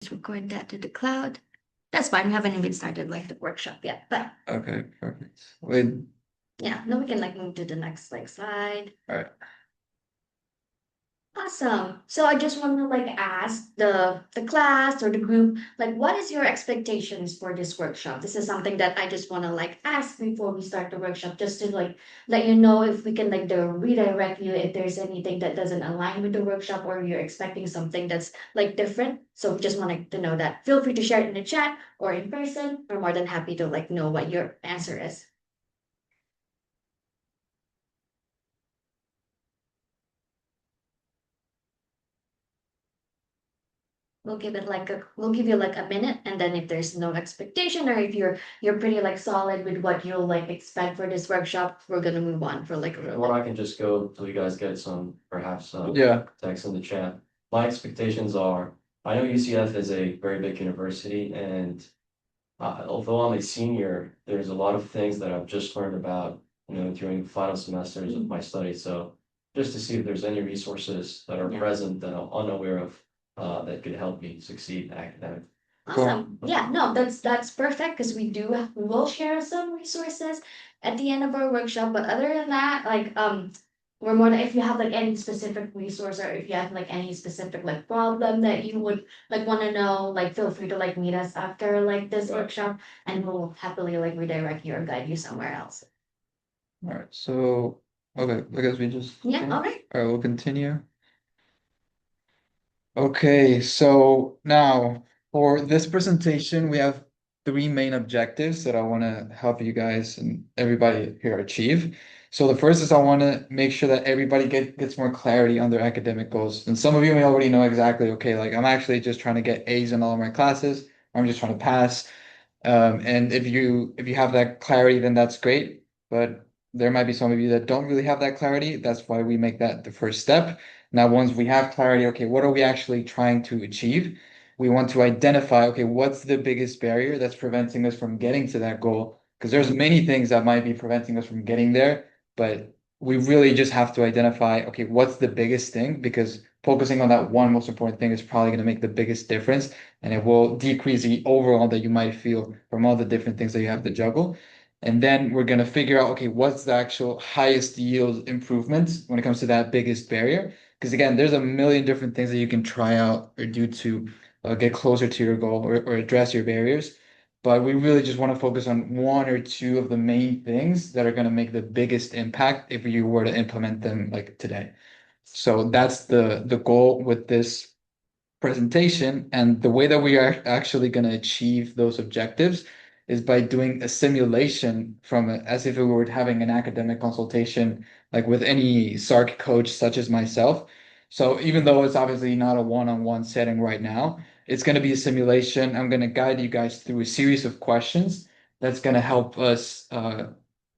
Just record that to the cloud. That's fine. We haven't even started like the workshop yet, but Okay, perfect. Wait, yeah, then we can like move to the next like slide. all right. Awesome. So I just want to like ask the class or the group, like, what is your expectations for this workshop? This is something that I just want to like ask before we start the workshop, just to like let you know if we can like redirect you if there's anything that doesn't align with the workshop or you're expecting something that's like different. So we just wanted to know that. Feel free to share it in the chat or in person. We're more than happy to like know what your answer is. We'll give you like a minute, and then if there's no expectation or if you're pretty like solid with what you'll like expect for this workshop, we're gonna move on for like a little Or bit. I can just go till you guys get some, perhaps Yeah, text in the chat. My expectations are, I know UCF is a very big university, and although I'm a senior, there's a lot of things that I've just learned about, during final semesters of my study. So just to see if there's any resources that are Yeah. present that I'm unaware of, that could help me succeed academically. Awesome. Yeah, no, that's perfect because we will share some resources at the end of our workshop. But other than that, like we're more than if you have like any specific resource or if you have like any specific like problem that you would like want to know, like feel free to like meet us after like this Right. workshop and we'll happily like redirect you or guide you somewhere else. all right. So, okay, I guess we just, Yeah, okay. all right. All right, we'll continue. Okay, so now for this presentation, we have three main objectives that I want to help you guys and everybody here achieve. So the first is I want to make sure that everybody gets more clarity on their academic goals. And some of you may already know exactly, okay, like I'm actually just trying to get A's in all of my classes. I'm just trying to pass. And if you have that clarity, then that's great. But there might be some of you that don't really have that clarity. That's why we make that the first step. Now, once we have clarity, okay, what are we actually trying to achieve? We want to identify, okay, what's the biggest barrier that's preventing us from getting to that goal? Because there's many things that might be preventing us from getting there, but we really just have to identify, okay, what's the biggest thing? Because focusing on that one most important thing is probably going to make the biggest difference, and it will decrease the overall that you might feel from all the different things that you have to juggle. And then we're going to figure out, okay, what's the actual highest yield improvement when it comes to that biggest barrier? Because again, there's a million different things that you can try out or do to get closer to your goal or address your barriers. But we really just want to focus on one or two of the main things that are going to make the biggest impact if you were to implement them like today. So that's the goal with this presentation. And the way that we are actually going to achieve those objectives is by doing a simulation from it as if we were having an academic consultation, like with any SARC coach, such as myself. So even though it's obviously not a one-on-one setting right now, it's going to be a simulation. I'm going to guide you guys through a series of questions that's going to help us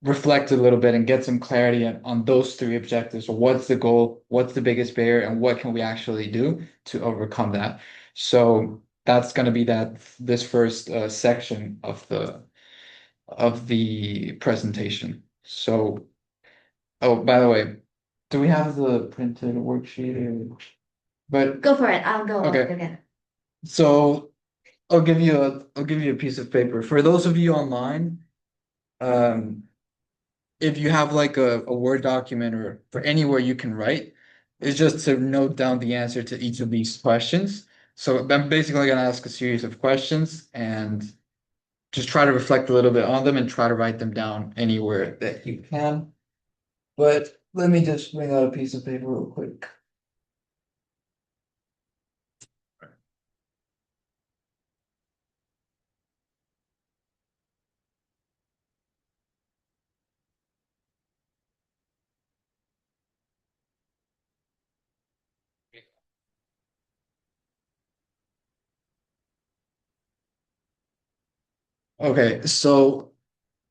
reflect a little bit and get some clarity on those three objectives. So what's the goal? What's the biggest barrier? And what can we actually do to overcome that? So that's going to be this first section of the presentation. So, oh, by the way, do we have the printed worksheet here? But Go for it. I'll okay, get it. so I'll give you a piece of paper. For those of you online, um, if you have like a Word document or for anywhere you can write, it's just to note down the answer to each of these questions. So I'm basically going to ask a series of questions and just try to reflect a little bit on them and try to write them down anywhere that you can. But let me just bring out a piece of paper real quick. Okay, so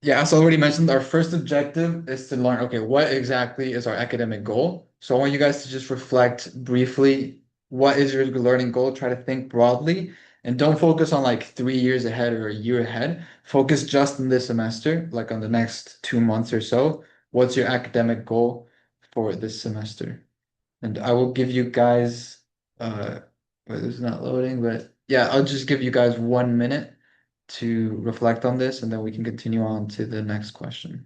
yeah, as already mentioned, our first objective is to learn, okay, what exactly is our academic goal? So I want you guys to just reflect briefly, what is your learning goal? Try to think broadly and don't focus on like 3 years ahead or a year ahead. Focus just on this semester, like on the next 2 months or so. What's your academic goal for this semester? And I will give you guys, wait, this is not loading, but yeah, I'll just give you guys 1 minute to reflect on this, and then we can continue on to the next question.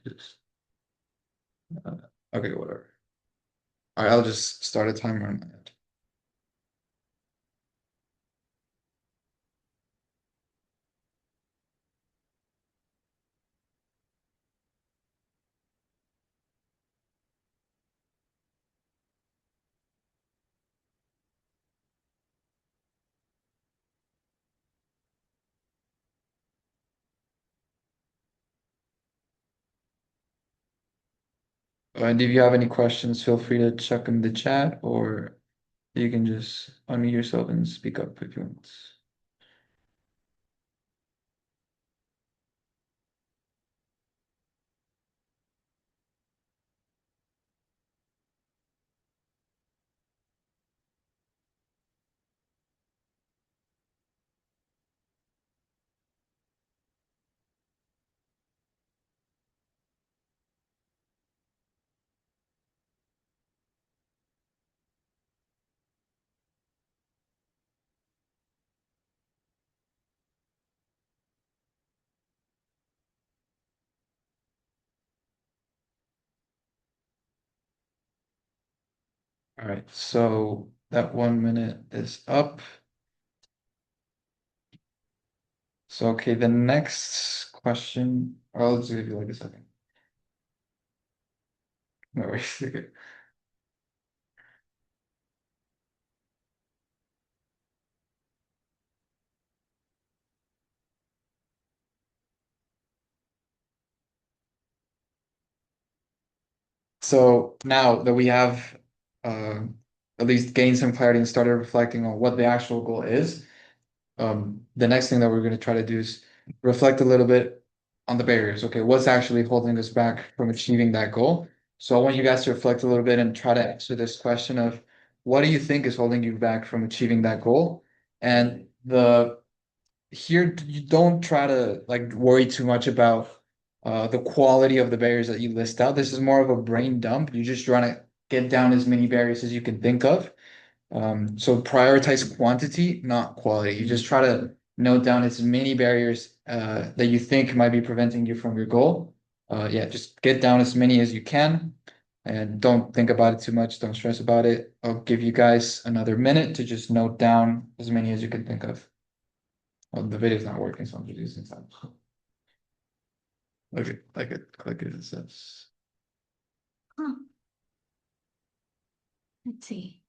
Just, uh, okay, whatever. All right, I'll just start a timer on my end. And if you have any questions, feel free to check in the chat, or you can just unmute yourself and speak up if you want. All right, so that 1 minute is up. So, okay, the next question, I'll just give you like a second. No worries. Okay. So now that we have uh, at least gained some clarity and started reflecting on what the actual goal is, the next thing that we're going to try to do is reflect a little bit on the barriers. Okay, what's actually holding us back from achieving that goal? So I want you guys to reflect a little bit and try to answer this question of what do you think is holding you back from achieving that goal? And the here you don't try to like worry too much about the quality of the barriers that you list out. This is more of a brain dump. You just trying to get down as many barriers as you can think of. So prioritize quantity, not quality. You just try to note down as many barriers that you think might be preventing you from your goal. Yeah, just get down as many as you can and don't think about it too much. Don't stress about it. I'll give you guys another minute to just note down as many as you can think of. Well, the video's not working, so I'm just using time. Like it, click it, it says. Huh, let's see.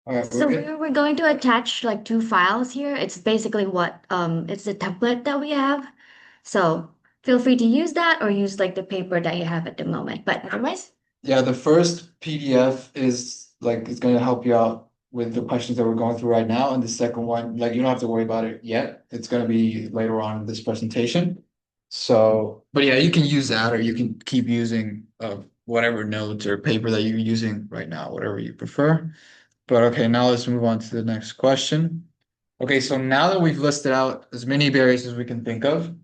All right, So we're good. we're going to attach like two files here. It's basically what it's the template that we have. So feel free to use that or use like the paper that you have at the moment. But otherwise, Yeah, the first PDF is like it's going to help you out with the questions that we're going through right now, and the second one, like you don't have to worry about it yet. It's going to be later on in this presentation. So, but yeah, you can use that, or you can keep using whatever notes or paper that you're using right now, whatever you prefer. But okay, now let's move on to the next question. Okay, so now that we've listed out as many barriers as we can think of,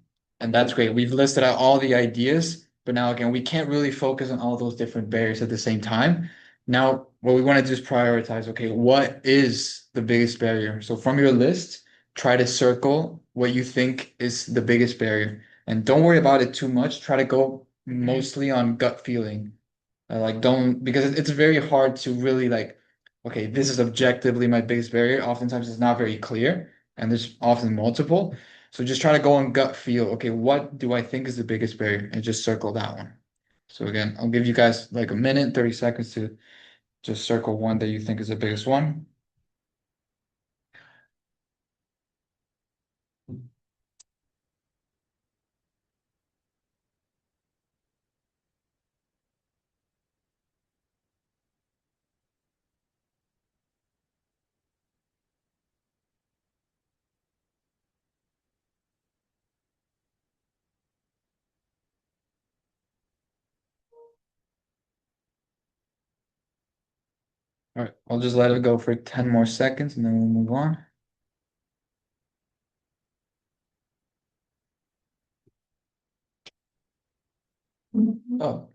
And that's great. We've listed out all the ideas, but now again, we can't really focus on all those different barriers at the same time. Now, what we want to do is prioritize, okay, what is the biggest barrier? So from your list, try to circle what you think is the biggest barrier. And don't worry about it too much. Try to go mostly on gut feeling. Like don't because it's very hard to really like, okay, this is objectively my biggest barrier. Oftentimes it's not very clear and there's often multiple. So just try to go on gut feel. Okay, what do I think is the biggest barrier? And just circle that one. So again, I'll give you guys like a minute, 30 seconds to just circle one that you think is the biggest one. All right, I'll just let it go for 10 more seconds and then we'll move on. Oh,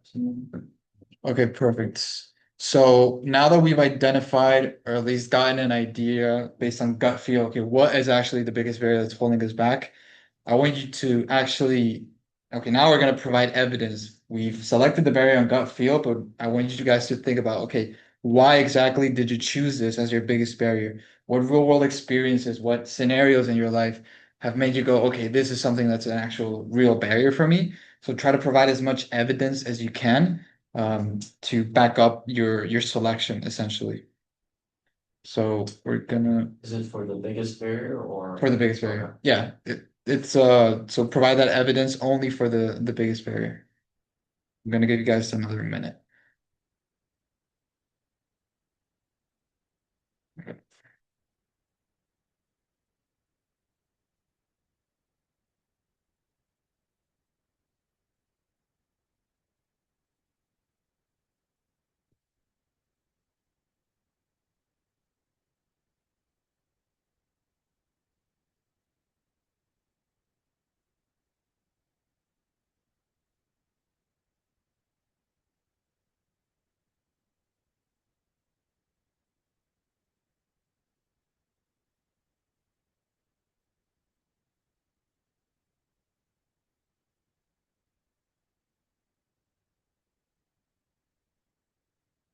okay, perfect. So now that we've identified or at least gotten an idea based on gut feel, okay, what is actually the biggest barrier that's holding us back? I want you to actually, okay, now we're going to provide evidence. We've selected the barrier on gut feel, but I want you guys to think about, okay, why exactly did you choose this as your biggest barrier? What real world experiences, what scenarios in your life have made you go, okay, this is something that's an actual real barrier for me. So try to provide as much evidence as you can to back up your selection, essentially. So we're gonna Is it for the biggest barrier for or? the biggest Okay. barrier. Yeah, it's so provide that evidence only for the biggest barrier. I'm gonna give you guys another minute. Okay.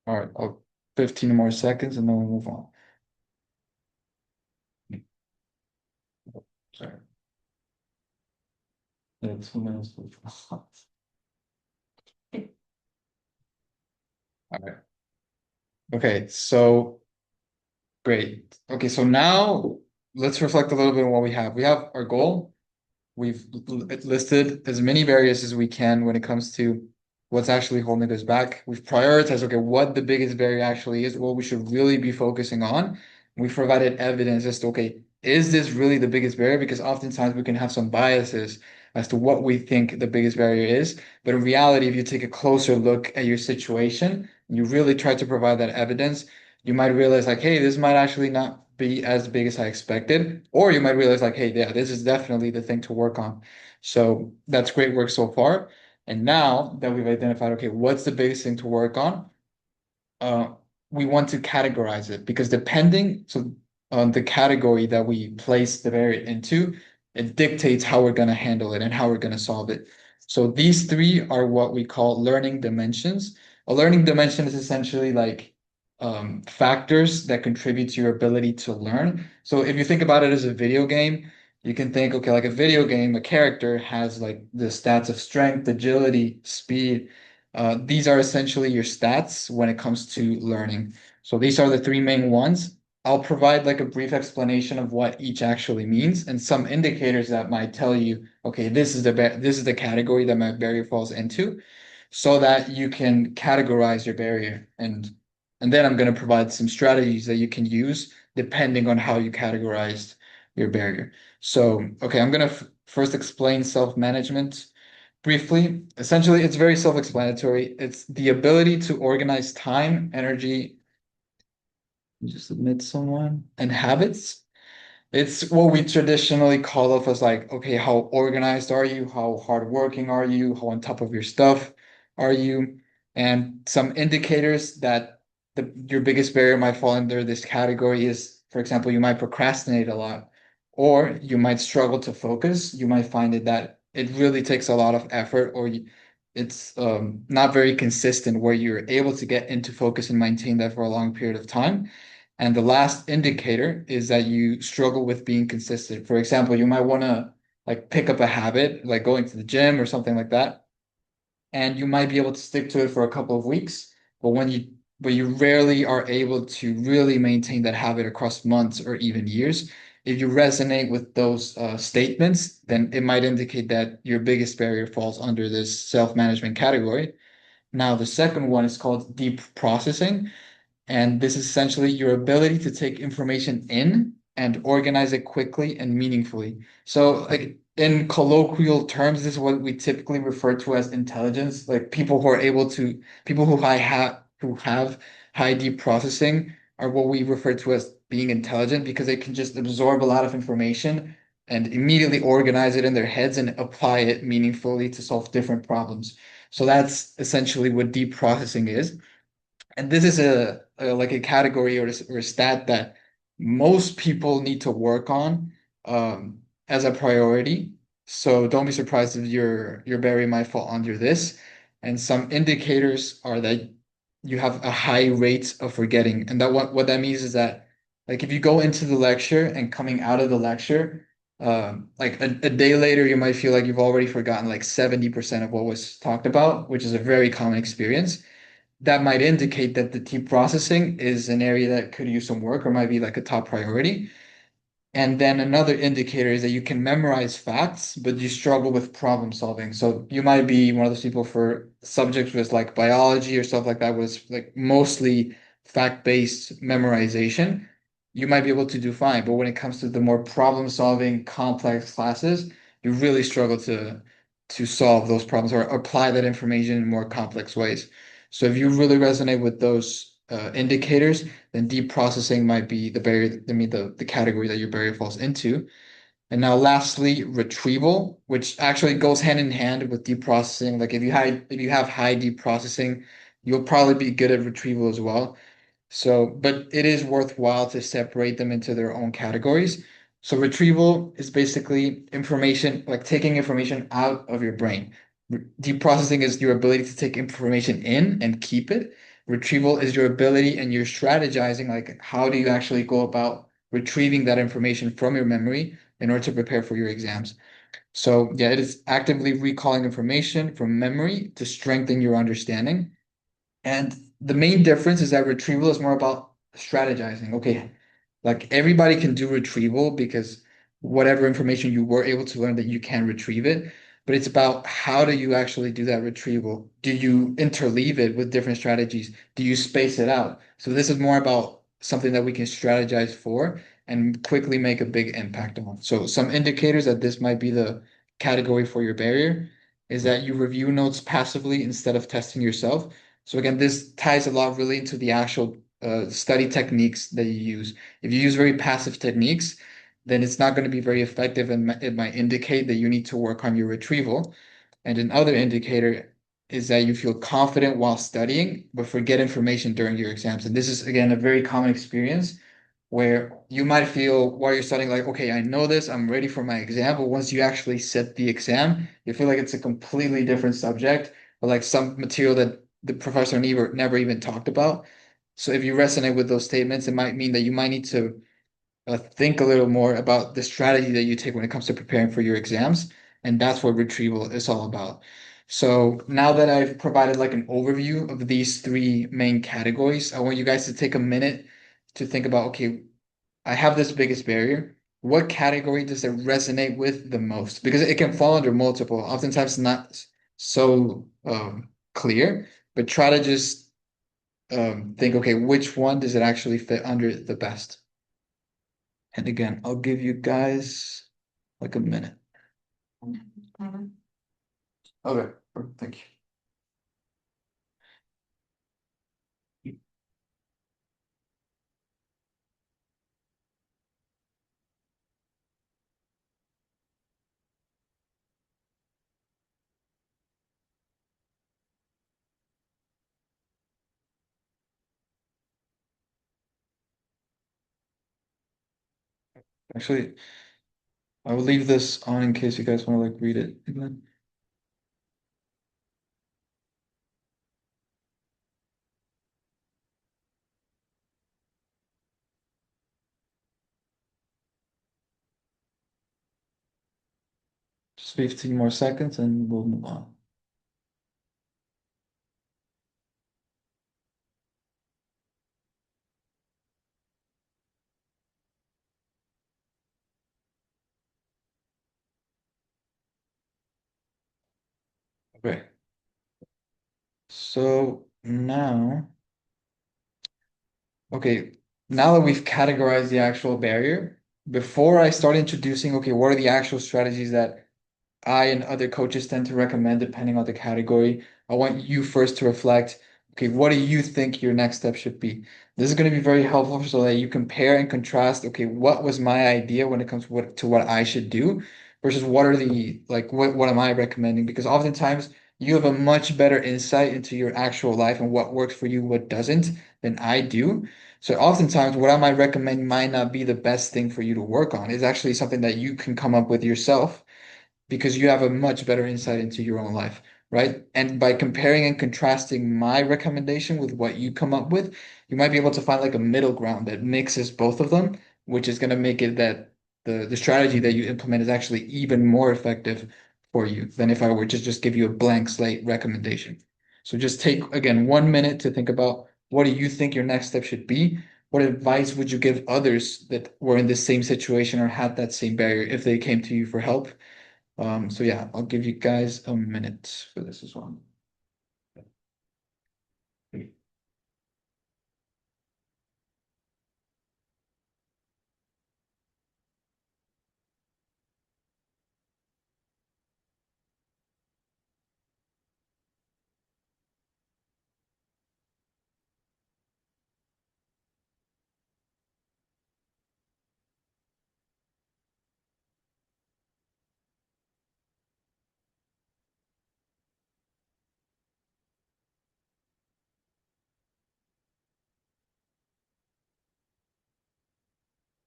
All right, 15 more seconds and then we'll move on. Sorry. Yeah, 2 minutes. All right. Okay, so great. Okay, so now let's reflect a little bit on what we have. We have our goal. We've listed as many barriers as we can when it comes to what's actually holding us back. We've prioritized, okay, what the biggest barrier actually is, what we should really be focusing on. We've provided evidence as to, okay, is this really the biggest barrier? Because oftentimes we can have some biases as to what we think the biggest barrier is. But in reality, if you take a closer look at your situation, you really try to provide that evidence, you might realize like, hey, this might actually not be as big as I expected. Or you might realize like, hey, yeah, this is definitely the thing to work on. So that's great work so far. And now that we've identified, okay, what's the biggest thing to work on? uh, we want to categorize it because depending so on the category that we place the variant into, it dictates how we're going to handle it and how we're going to solve it. So these three are what we call learning dimensions. A learning dimension is essentially like factors that contribute to your ability to learn. So if you think about it as a video game, you can think, okay, like a video game, a character has like the stats of strength, agility, speed, these are essentially your stats when it comes to learning. So these are the three main ones. I'll provide like a brief explanation of what each actually means and some indicators that might tell you, okay, this is the category that my barrier falls into, so that you can categorize your barrier. And then I'm going to provide some strategies that you can use depending on how you categorized your barrier. So, okay, I'm going to first explain self-management briefly. Essentially, it's very self-explanatory. It's the ability to organize time, energy, just admit someone, and habits It's what we traditionally call of as like, okay, how organized are you? How hardworking are you? How on top of your stuff are you? And some indicators that your biggest barrier might fall under this category is, for example, you might procrastinate a lot, or you might struggle to focus. You might find it that it really takes a lot of effort, or it's not very consistent where you're able to get into focus and maintain that for a long period of time. And the last indicator is that you struggle with being consistent. For example, you might want to like pick up a habit, like going to the gym or something like that, and you might be able to stick to it for a couple of weeks, but but you rarely are able to really maintain that habit across months or even years. If you resonate with those statements, then it might indicate that your biggest barrier falls under this self-management category. Now, the second one is called deep processing. And this is essentially your ability to take information in and organize it quickly and meaningfully. So, like in colloquial terms, this is what we typically refer to as intelligence. Like people who have high deep processing are what we refer to as being intelligent because they can just absorb a lot of information and immediately organize it in their heads and apply it meaningfully to solve different problems. So that's essentially what deep processing is. And this is like a category or a stat that most people need to work on as a priority. So don't be surprised if your berry might fall under this. And some indicators are that you have a high rate of forgetting. And that what that means is that like if you go into the lecture and coming out of the lecture, like a day later, you might feel like you've already forgotten like 70% of what was talked about, which is a very common experience. That might indicate that the deep processing is an area that could use some work or might be like a top priority. And then another indicator is that you can memorize facts, but you struggle with problem solving. So you might be one of those people for subjects with like biology or stuff like that was like mostly fact-based memorization. You might be able to do fine, but when it comes to the more problem-solving complex classes, you really struggle to solve those problems or apply that information in more complex ways. So if you really resonate with those indicators, then deep processing might be the barrier, I mean the category that your barrier falls into. And now lastly, retrieval, which actually goes hand in hand with deep processing. Like if you have high deep processing, you'll probably be good at retrieval as well. So, but it is worthwhile to separate them into their own categories. So retrieval is basically information, like taking information out of your brain. Deep processing is your ability to take information in and keep it. Retrieval is your ability and your strategizing, like how do you actually go about retrieving that information from your memory in order to prepare for your exams. So yeah, it is actively recalling information from memory to strengthen your understanding. And the main difference is that retrieval is more about strategizing. Okay, like everybody can do retrieval because whatever information you were able to learn that you can retrieve it, but it's about how do you actually do that retrieval? Do you interleave it with different strategies? Do you space it out? So this is more about something that we can strategize for and quickly make a big impact on. So some indicators that this might be the category for your barrier is that you review notes passively instead of testing yourself. So again, this ties a lot really into the actual study techniques that you use. If you use very passive techniques, then it's not going to be very effective and it might indicate that you need to work on your retrieval. And another indicator is that you feel confident while studying, but forget information during your exams. And this is, again, a very common experience where you might feel while you're studying, like, okay, I know this, I'm ready for my exam. But once you actually sit the exam, you feel like it's a completely different subject or like some material that the professor never even talked about. So if you resonate with those statements, it might mean that you might need to think a little more about the strategy that you take when it comes to preparing for your exams. And that's what retrieval is all about. So now that I've provided like an overview of these three main categories, I want you guys to take a minute to think about, okay, I have this biggest barrier. What category does it resonate with the most? Because it can fall under multiple, oftentimes not so clear, but try to just think, okay, which one does it actually fit under the best? And again, I'll give you guys like a minute. Okay, thank you. Actually, I will leave this on in case you guys want to like read it again. Just 15 more seconds and we'll move on. Okay. So now, okay, now that we've categorized the actual barrier, before I start introducing, okay, what are the actual strategies that I and other coaches tend to recommend depending on the category. I want you first to reflect, okay, what do you think your next step should be? This is going to be very helpful so that you compare and contrast, okay, what was my idea when it comes to what I should do versus what are the, like, what am I recommending? Because oftentimes you have a much better insight into your actual life and what works for you, what doesn't, than I do. So oftentimes what I might recommend might not be the best thing for you to work on. It's actually something that you can come up with yourself because you have a much better insight into your own life, right? And by comparing and contrasting my recommendation with what you come up with, you might be able to find like a middle ground that mixes both of them, which is going to make it that the strategy that you implement is actually even more effective for you than if I were to just give you a blank slate recommendation. So just take again 1 minute to think about what do you think your next step should be? What advice would you give others that were in the same situation or had that same barrier if they came to you for help? So yeah, I'll give you guys a minute for this as well.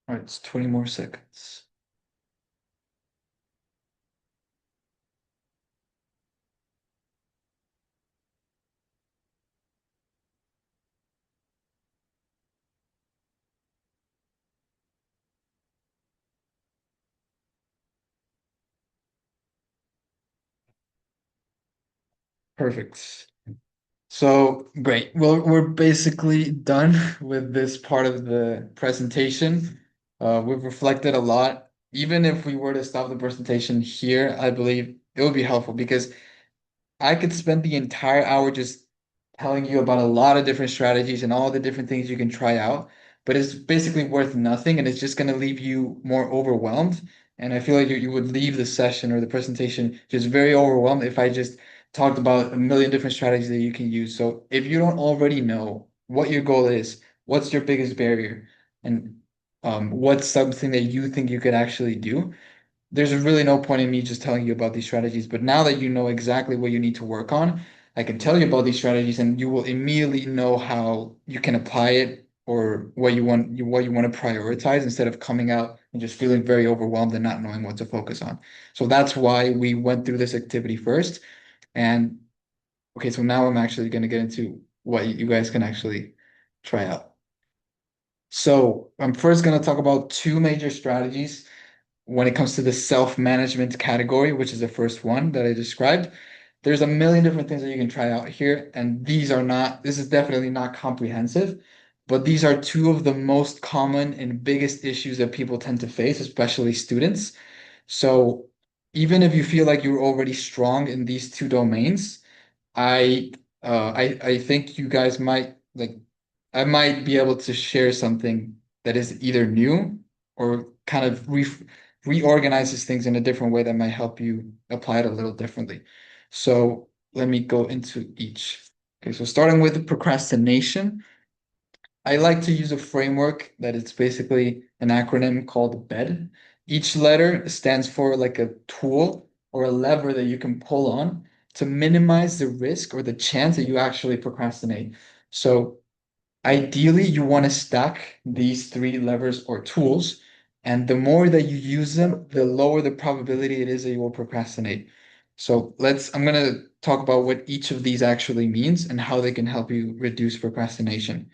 All right, it's 20 more seconds. Perfect. So great. Well, we're basically done with this part of the presentation. We've reflected a lot. Even if we were to stop the presentation here, I believe it would be helpful because I could spend the entire hour just telling you about a lot of different strategies and all the different things you can try out, but it's basically worth nothing and it's just going to leave you more overwhelmed. And I feel like you would leave the session or the presentation just very overwhelmed if I just talked about a million different strategies that you can use. So if you don't already know what your goal is, what's your biggest barrier, and what's something that you think you could actually do, there's really no point in me just telling you about these strategies. But now that you know exactly what you need to work on, I can tell you about these strategies and you will immediately know how you can apply it or what you want to prioritize instead of coming out and just feeling very overwhelmed and not knowing what to focus on. So that's why we went through this activity first. And okay, so now I'm actually going to get into what you guys can actually try out. So I'm first going to talk about two major strategies when it comes to the self-management category, which is the first one that I described. There's a million different things that you can try out here, and this is definitely not comprehensive, but these are two of the most common and biggest issues that people tend to face, especially students. So even if you feel like you're already strong in these two domains, I I think you guys might like I might be able to share something that is either new or kind of reorganizes things in a different way that might help you apply it a little differently. So let me go into each. Okay, so starting with procrastination, I like to use a framework that it's basically an acronym called BED. Each letter stands for like a tool or a lever that you can pull on to minimize the risk or the chance that you actually procrastinate. So ideally, you want to stack these three levers or tools, And the more that you use them, the lower the probability it is that you will procrastinate. So I'm going to talk about what each of these actually means and how they can help you reduce procrastination.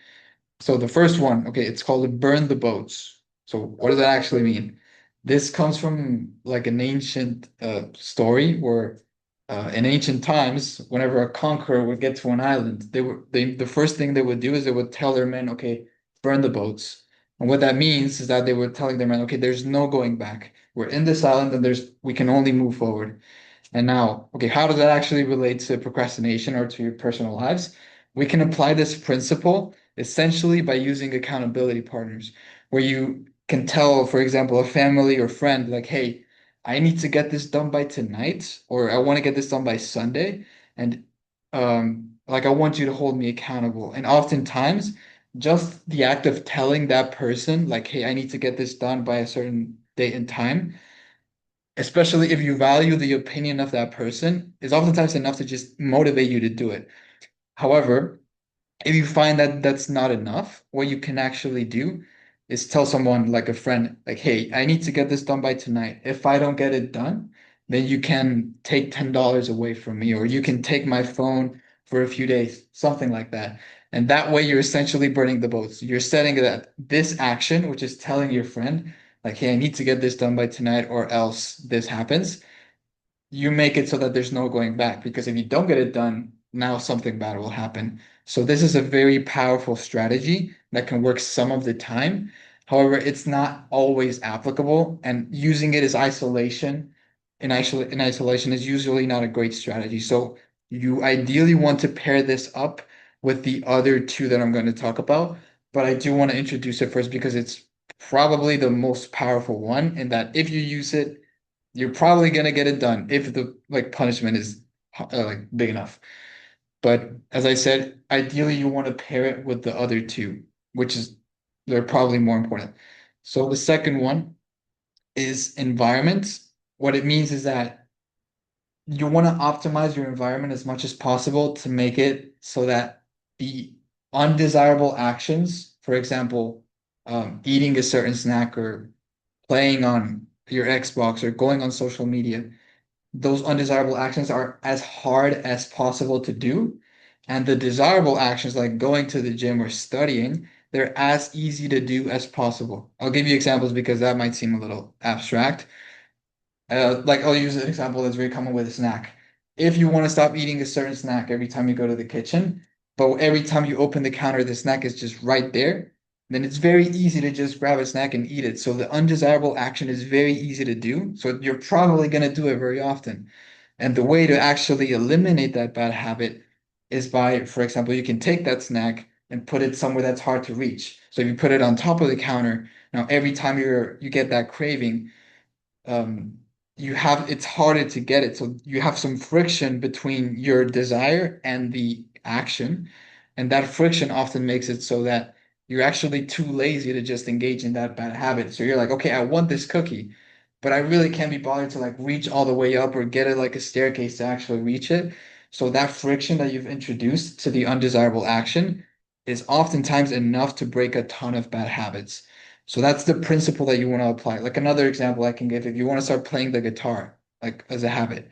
So the first one, okay, it's called burn the boats. So what does that actually mean? This comes from like an ancient story where in ancient times, whenever a conqueror would get to an island, the first thing they would do is they would tell their men, okay, burn the boats. And what that means is that they were telling their men, okay, there's no going back. We're in this island and we can only move forward. And now, okay, how does that actually relate to procrastination or to your personal lives? We can apply this principle essentially by using accountability partners, where you can tell, for example, a family or friend, like, hey, I need to get this done by tonight, or I want to get this done by Sunday. And like I want you to hold me accountable. And oftentimes, just the act of telling that person, like, hey, I need to get this done by a certain date and time, especially if you value the opinion of that person, is oftentimes enough to just motivate you to do it. However, if you find that that's not enough, what you can actually do is tell someone like a friend, like, hey, I need to get this done by tonight. If I don't get it done, then you can take $10 away from me, or you can take my phone for a few days, something like that. And that way you're essentially burning the boats. You're setting that this action, which is telling your friend, like, hey, I need to get this done by tonight, or else this happens, you make it so that there's no going back, because if you don't get it done, now something bad will happen. So this is a very powerful strategy that can work some of the time. However, it's not always applicable, and using it as in isolation is usually not a great strategy. So you ideally want to pair this up with the other two that I'm going to talk about, but I do want to introduce it first because it's probably the most powerful one, in that if you use it, you're probably gonna get it done if the like punishment is like big enough. But as I said, ideally you want to pair it with the other two, which is they're probably more important. So the second one is environment. What it means is that you want to optimize your environment as much as possible to make it so that the undesirable actions, for example, eating a certain snack or playing on your Xbox or going on social media, those undesirable actions are as hard as possible to do. And the desirable actions, like going to the gym or studying, they're as easy to do as possible. I'll give you examples because that might seem a little abstract. Like I'll use an example that's very common with a snack. If you want to stop eating a certain snack every time you go to the kitchen, but every time you open the counter, the snack is just right there, then it's very easy to just grab a snack and eat it. So the undesirable action is very easy to do. So you're probably going to do it very often. And the way to actually eliminate that bad habit is by, for example, you can take that snack and put it somewhere that's hard to reach. So if you put it on top of the counter, now every time you get that craving, um, it's harder to get it. So you have some friction between your desire and the action. And that friction often makes it so that you're actually too lazy to just engage in that bad habit. So you're like, okay, I want this cookie, but I really can't be bothered to like reach all the way up or get it like a staircase to actually reach it. So that friction that you've introduced to the undesirable action is oftentimes enough to break a ton of bad habits. So that's the principle that you want to apply. Like another example I can give, if you want to start playing the guitar, like as a habit,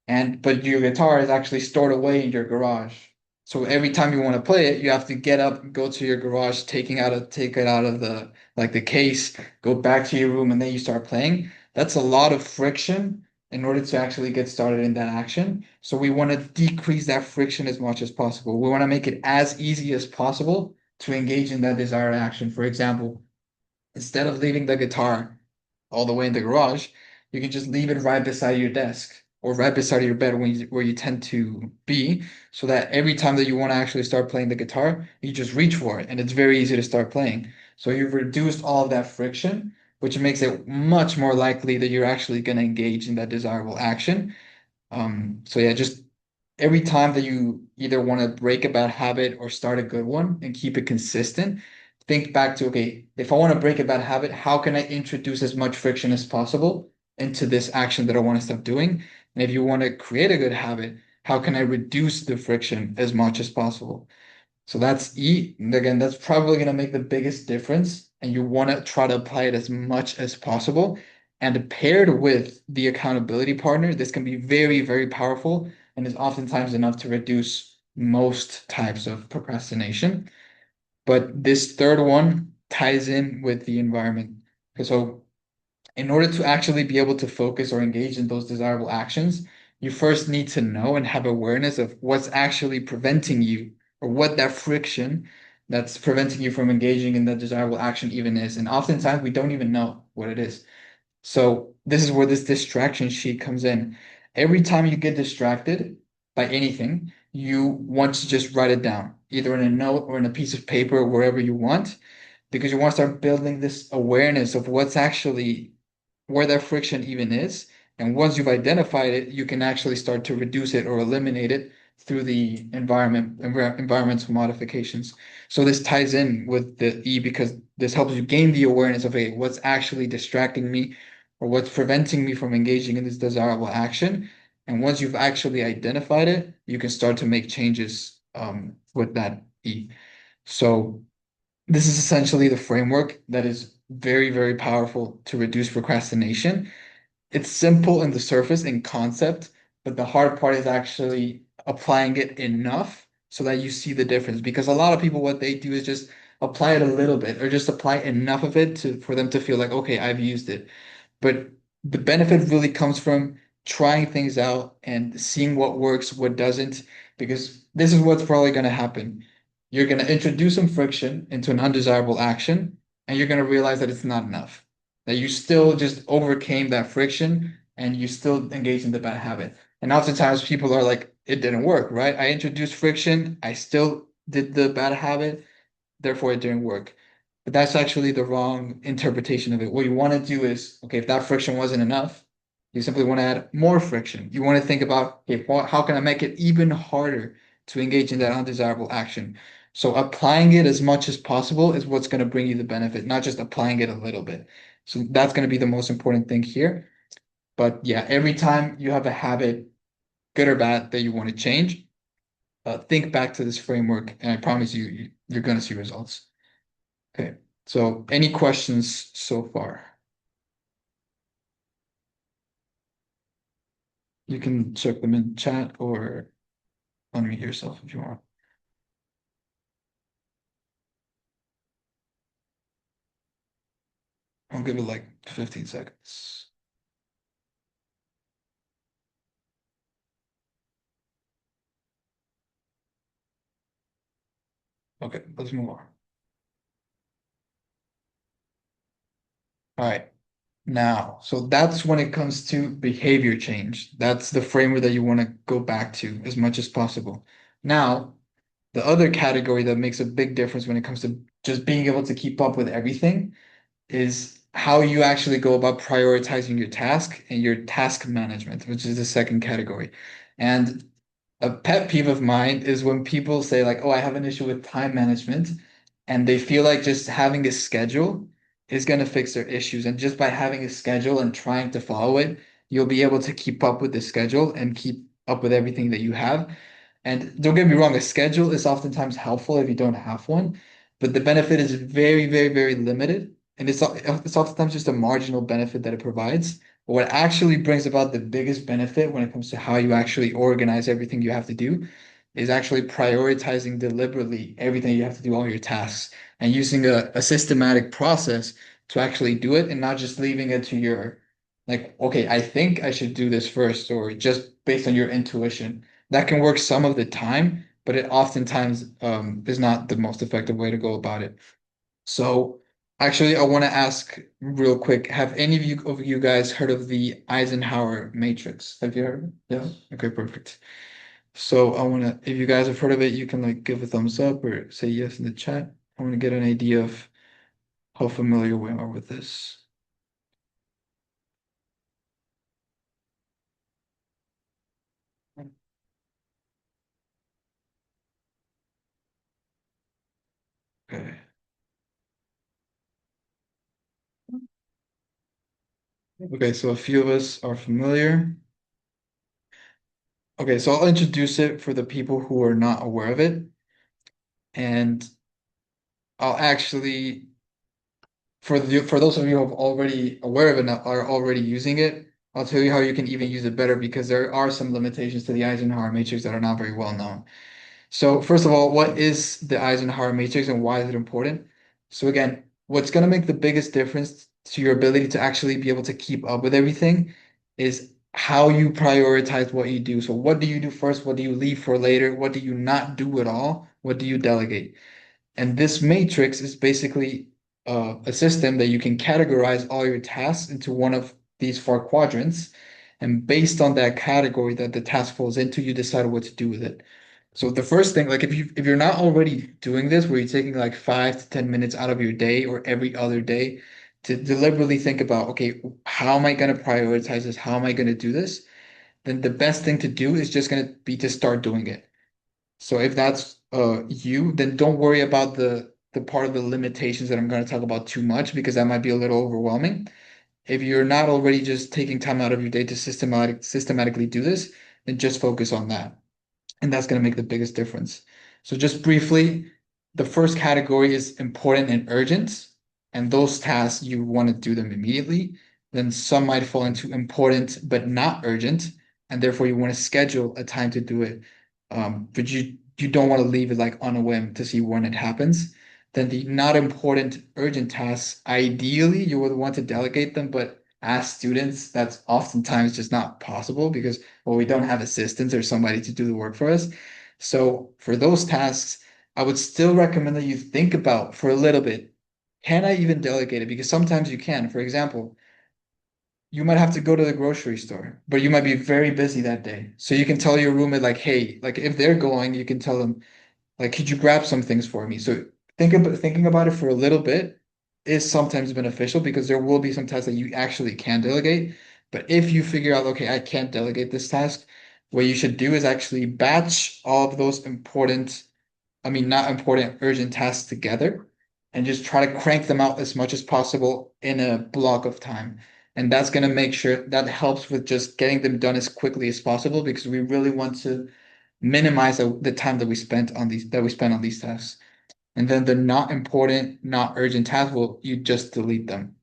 but your guitar is actually stored away in your garage. So every time you want to play it, you have to get up, go to your garage, take it out of the case, go back to your room, and then you start playing. That's a lot of friction in order to actually get started in that action. So we want to decrease that friction as much as possible. We want to make it as easy as possible to engage in that desired action. For example, instead of leaving the guitar all the way in the garage, you can just leave it right beside your desk or right beside your bed where you tend to be, so that every time that you want to actually start playing the guitar, you just reach for it and it's very easy to start playing. So you've reduced all of that friction, which makes it much more likely that you're actually going to engage in that desirable action. So yeah, just every time that you either want to break a bad habit or start a good one and keep it consistent, think back to, okay, if I want to break a bad habit, how can I introduce as much friction as possible into this action that I want to stop doing? And if you want to create a good habit, how can I reduce the friction as much as possible? So that's E. And again, that's probably going to make the biggest difference and you want to try to apply it as much as possible. And paired with the accountability partner, this can be very, very powerful and is oftentimes enough to reduce most types of procrastination. But this third one ties in with the environment. Okay, so in order to actually be able to focus or engage in those desirable actions, you first need to know and have awareness of what's actually preventing you or what that friction that's preventing you from engaging in that desirable action even is. And oftentimes we don't even know what it is. So this is where this distraction sheet comes in. Every time you get distracted by anything, you want to just write it down, either in a note or in a piece of paper, or wherever you want, because you want to start building this awareness of what's actually where that friction even is. And once you've identified it, you can actually start to reduce it or eliminate it through the environmental modifications. So this ties in with the E because this helps you gain the awareness of hey, what's actually distracting me or what's preventing me from engaging in this desirable action. And once you've actually identified it, you can start to make changes with that E. So this is essentially the framework that is very, very powerful to reduce procrastination. It's simple in the surface in concept, but the hard part is actually applying it enough so that you see the difference. Because a lot of people, what they do is just apply it a little bit or just apply enough of it to for them to feel like, okay, I've used it. But the benefit really comes from trying things out and seeing what works, what doesn't, because this is what's probably going to happen. You're going to introduce some friction into an undesirable action, and you're going to realize that it's not enough, that you still just overcame that friction and you still engage in the bad habit. And oftentimes people are like, it didn't work, right? I introduced friction, I still did the bad habit, therefore it didn't work. But that's actually the wrong interpretation of it. What you want to do is, okay, if that friction wasn't enough, you simply want to add more friction. You want to think about, okay, how can I make it even harder to engage in that undesirable action? So applying it as much as possible is what's going to bring you the benefit, not just applying it a little bit. So that's going to be the most important thing here. But yeah, every time you have a habit, good or bad, that you want to change, think back to this framework, and I promise you, you're going to see results. Okay, so any questions so far? You can check them in chat or unmute yourself if you want. I'll give it like 15 seconds. Okay, let's move on. All right, now, so that's when it comes to behavior change. That's the framework that you want to go back to as much as possible. Now, the other category that makes a big difference when it comes to just being able to keep up with everything is how you actually go about prioritizing your task and your task management, which is the second category. And a pet peeve of mine is when people say like, "Oh, I have an issue with time management," and they feel like just having a schedule is going to fix their issues. And just by having a schedule and trying to follow it, you'll be able to keep up with the schedule and keep up with everything that you have. And don't get me wrong, a schedule is oftentimes helpful if you don't have one, but the benefit is very, very, very limited. And it's oftentimes just a marginal benefit that it provides. But what actually brings about the biggest benefit when it comes to how you actually organize everything you have to do is actually prioritizing deliberately everything you have to do, all your tasks, and using a systematic process to actually do it and not just leaving it to your, like, okay, I think I should do this first, or just based on your intuition. That can work some of the time, but it oftentimes is not the most effective way to go about it. So actually, I want to ask real quick, have any of you guys heard of the Eisenhower matrix? Have you heard of it? Yes. Okay, perfect. So I want to, if you guys have heard of it, you can like give a thumbs up or say yes in the chat. I want to get an idea of how familiar we are with this. Okay. Okay, so a few of us are familiar. Okay, so I'll introduce it for the people who are not aware of it. And I'll actually for those of you who are already aware of it and are already using it, I'll tell you how you can even use it better because there are some limitations to the Eisenhower matrix that are not very well known. So first of all, what is the Eisenhower matrix and why is it important? So again, what's going to make the biggest difference to your ability to actually be able to keep up with everything is how you prioritize what you do. So what do you do first? What do you leave for later? What do you not do at all? What do you delegate? And this matrix is basically a system that you can categorize all your tasks into one of these four quadrants. And based on that category that the task falls into, you decide what to do with it. So the first thing, like if you're not already doing this, where you're taking like 5 to 10 minutes out of your day or every other day to deliberately think about, okay, how am I going to prioritize this? How am I going to do this? Then the best thing to do is just going to be to start doing it. So if that's you, then don't worry about the part of the limitations that I'm going to talk about too much because that might be a little overwhelming. If you're not already just taking time out of your day to systematically do this, then just focus on that. And that's going to make the biggest difference. So just briefly, the first category is important and urgent, and those tasks you want to do them immediately. Then some might fall into important but not urgent, and therefore you want to schedule a time to do it. But you don't want to leave it like on a whim to see when it happens. Then the not important urgent tasks, ideally you would want to delegate them, but as students, that's oftentimes just not possible because well, we don't have assistants or somebody to do the work for us. So for those tasks, I would still recommend that you think about for a little bit, can I even delegate it? Because sometimes you can. For example, you might have to go to the grocery store, but you might be very busy that day. So you can tell your roommate, like, hey, like if they're going, you can tell them, like, could you grab some things for me? So thinking about it for a little bit is sometimes beneficial because there will be some tasks that you actually can delegate. But if you figure out, okay, I can't delegate this task, what you should do is actually batch all of those important, I mean, not important, urgent tasks together and just try to crank them out as much as possible in a block of time. And that's going to make sure that helps with just getting them done as quickly as possible because we really want to minimize the time that we spend on these tasks. And then the not important, not urgent tasks, well, you just delete them.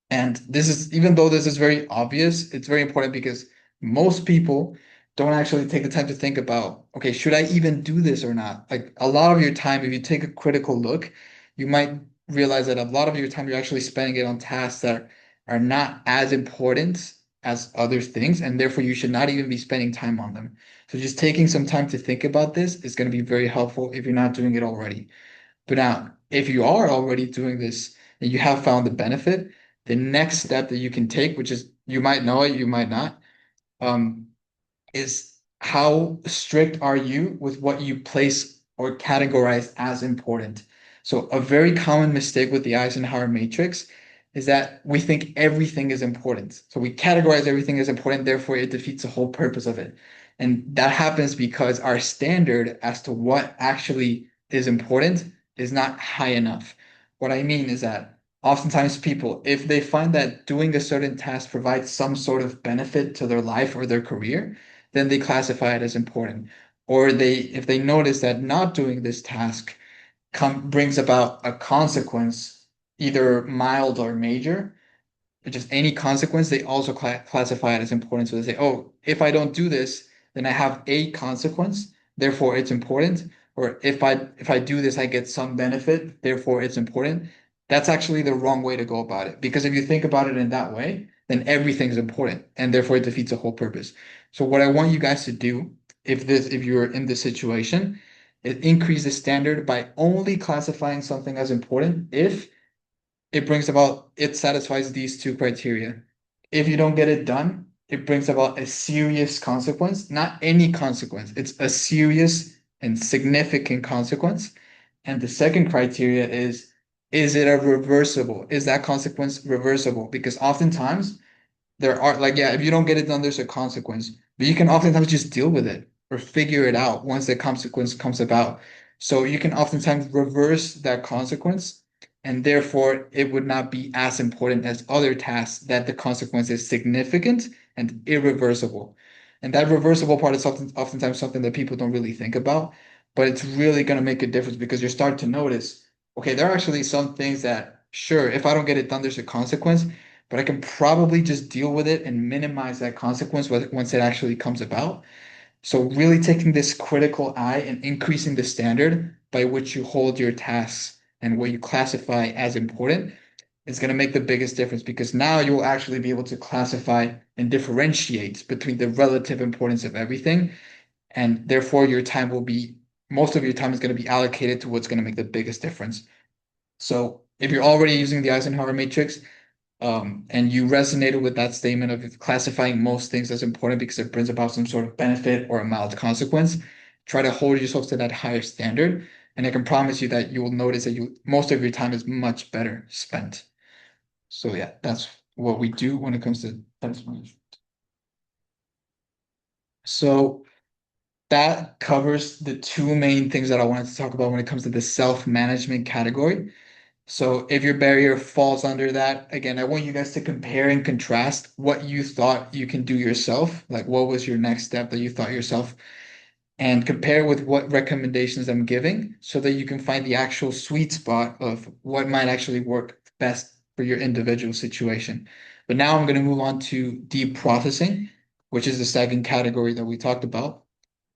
And this is, even though this is very obvious, it's very important because most people don't actually take the time to think about, okay, should I even do this or not? Like a lot of your time, if you take a critical look, you might realize that a lot of your time you're actually spending it on tasks that are not as important as other things, and therefore you should not even be spending time on them. So just taking some time to think about this is going to be very helpful if you're not doing it already. But now, if you are already doing this and you have found the benefit, the next step that you can take, which is you might know it, you might not, um, is how strict are you with what you place or categorize as important? So a very common mistake with the Eisenhower matrix is that we think everything is important. So we categorize everything as important, therefore it defeats the whole purpose of it. And that happens because our standard as to what actually is important is not high enough. What I mean is that oftentimes people, if they find that doing a certain task provides some sort of benefit to their life or their career, then they classify it as important. Or if they notice that not doing this task brings about a consequence, either mild or major, just any consequence, they also classify it as important. So they say, oh, if I don't do this, then I have a consequence, therefore it's important. Or if I do this, I get some benefit, therefore it's important. That's actually the wrong way to go about it. Because if you think about it in that way, then everything's important and therefore it defeats the whole purpose. So what I want you guys to do, if you're in this situation, is increase the standard by only classifying something as important if it satisfies these two criteria. If you don't get it done, it brings about a serious consequence, not any consequence. It's a serious and significant consequence. And the second criteria is it a reversible? Is that consequence reversible? Because oftentimes there are like, yeah, if you don't get it done, there's a consequence, but you can oftentimes just deal with it or figure it out once the consequence comes about. So you can oftentimes reverse that consequence, and therefore it would not be as important as other tasks that the consequence is significant and irreversible. And that reversible part is oftentimes something that people don't really think about, but it's really going to make a difference because you start to notice, okay, there are actually some things that sure, if I don't get it done, there's a consequence, but I can probably just deal with it and minimize that consequence once it actually comes about. So really taking this critical eye and increasing the standard by which you hold your tasks and what you classify as important is going to make the biggest difference because now you'll actually be able to classify and differentiate between the relative importance of everything. And therefore, your time will be, most of your time is going to be allocated to what's going to make the biggest difference. So if you're already using the Eisenhower matrix, and you resonated with that statement of classifying most things as important because it brings about some sort of benefit or a mild consequence, try to hold yourself to that higher standard. And I can promise you that you will notice that most of your time is much better spent. So yeah, that's what we do when it comes to task management. So that covers the two main things that I wanted to talk about when it comes to the self-management category. So if your barrier falls under that, again, I want you guys to compare and contrast what you thought you can do yourself. Like what was your next step that you thought yourself, and compare with what recommendations I'm giving so that you can find the actual sweet spot of what might actually work best for your individual situation. But now I'm going to move on to deep processing, which is the second category that we talked about.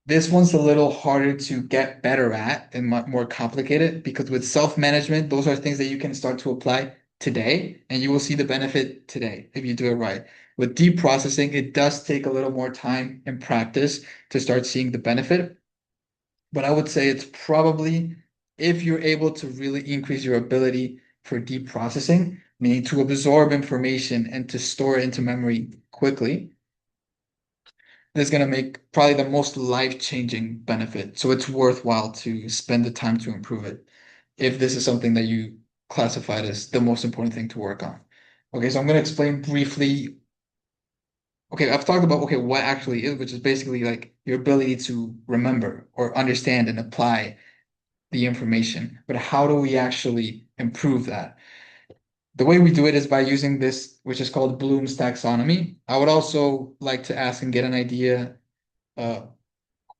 This one's a little harder to get better at and more complicated because with self-management, those are things that you can start to apply today and you will see the benefit today if you do it right. With deep processing, it does take a little more time and practice to start seeing the benefit. But I would say it's probably if you're able to really increase your ability for deep processing, meaning to absorb information and to store it into memory quickly, is going to make probably the most life-changing benefit. So it's worthwhile to spend the time to improve it if this is something that you classified as the most important thing to work on. Okay, so I'm going to explain briefly. Okay, I've talked about okay what actually is, which is basically like your ability to remember or understand and apply the information. But how do we actually improve that? The way we do it is by using this, which is called Bloom's taxonomy. I would also like to ask and get an idea. Uh,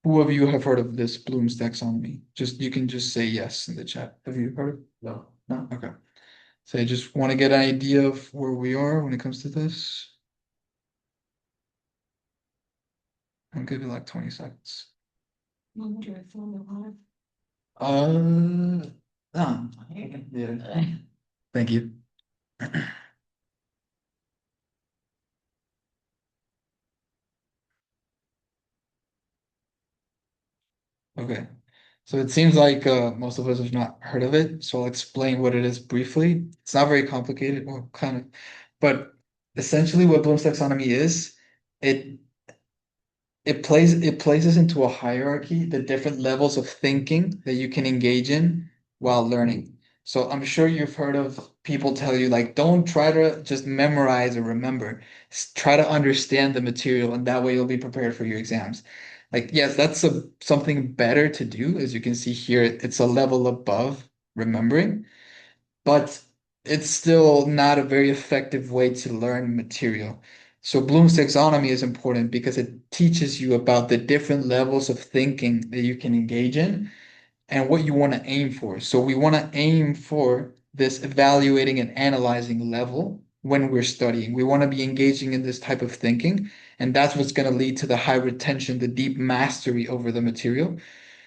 Who of you have heard of this Bloom's taxonomy? Just you can just say yes in the chat. Have you heard? No. No? Okay. So I just want to get an idea of where we are when it comes to this. I'll give you like 20 seconds. Uh, yeah. Thank you. Okay. So it seems like most of us have not heard of it, so I'll explain what it is briefly. It's not very complicated, well, kind of, but essentially what Bloom's taxonomy is, it it places into a hierarchy the different levels of thinking that you can engage in while learning. So I'm sure you've heard of people tell you like don't try to just memorize or remember. Try to understand the material and that way you'll be prepared for your exams. Like yes, that's something better to do. As you can see here, it's a level above remembering, but it's still not a very effective way to learn material. So Bloom's taxonomy is important because it teaches you about the different levels of thinking that you can engage in and what you want to aim for. So we want to aim for this evaluating and analyzing level when we're studying. We want to be engaging in this type of thinking, and that's what's going to lead to the high retention, the deep mastery over the material.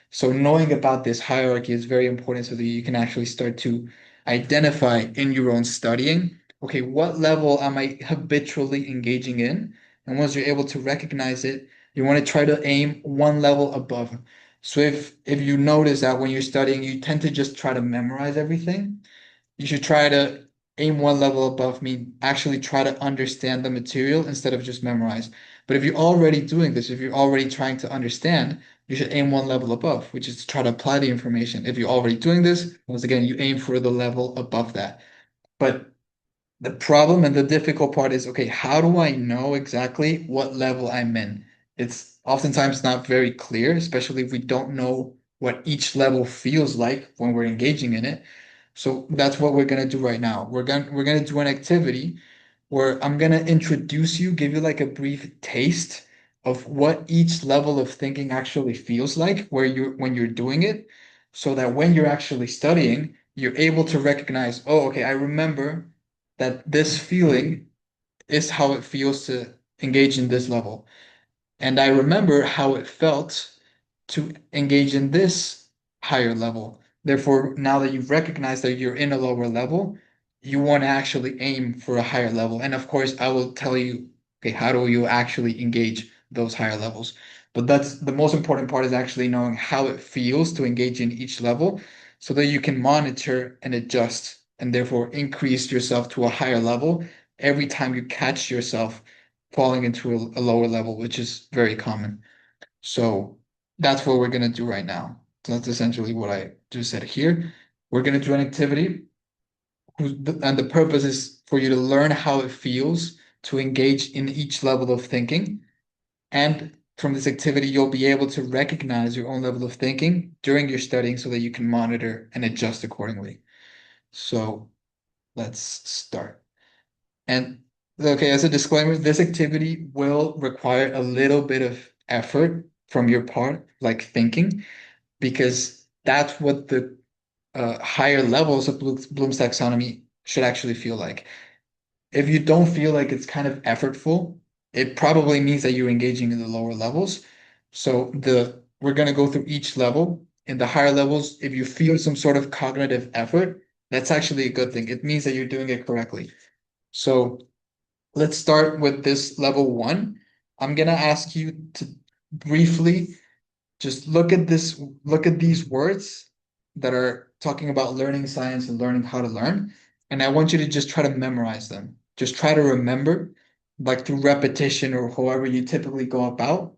So knowing about this hierarchy is very important so that you can actually start to identify in your own studying, okay, what level am I habitually engaging in? And once you're able to recognize it, you want to try to aim one level above. So if you notice that when you're studying, you tend to just try to memorize everything, you should try to aim one level above me, actually try to understand the material instead of just memorize. But if you're already doing this, if you're already trying to understand, you should aim one level above, which is to try to apply the information. If you're already doing this, once again, you aim for the level above that. But the problem and the difficult part is, okay, how do I know exactly what level I'm in? It's oftentimes not very clear, especially if we don't know what each level feels like when we're engaging in it. So that's what we're gonna do right now. We're gonna do an activity where I'm gonna introduce you, give you like a brief taste of what each level of thinking actually feels like where you're when you're doing it, so that when you're actually studying, you're able to recognize, oh, okay, I remember that this feeling is how it feels to engage in this level. And I remember how it felt to engage in this higher level. Therefore, now that you've recognized that you're in a lower level, you want to actually aim for a higher level. And of course, I will tell you, okay, how do you actually engage those higher levels? But that's the most important part is actually knowing how it feels to engage in each level so that you can monitor and adjust and therefore increase yourself to a higher level every time you catch yourself falling into a lower level, which is very common. So that's what we're gonna do right now. So that's essentially what I just said here. We're gonna do an activity, and the purpose is for you to learn how it feels to engage in each level of thinking. And from this activity, you'll be able to recognize your own level of thinking during your studying so that you can monitor and adjust accordingly. So let's start. And okay, as a disclaimer, this activity will require a little bit of effort from your part, like thinking, because that's what the higher levels of Bloom's taxonomy should actually feel like. If you don't feel like it's kind of effortful, it probably means that you're engaging in the lower levels. So we're going to go through each level. In the higher levels, if you feel some sort of cognitive effort, that's actually a good thing. It means that you're doing it correctly. So let's start with this level one. I'm gonna ask you to briefly just look at these words that are talking about learning science and learning how to learn. And I want you to just try to memorize them. Just try to remember, like through repetition or however you typically go about.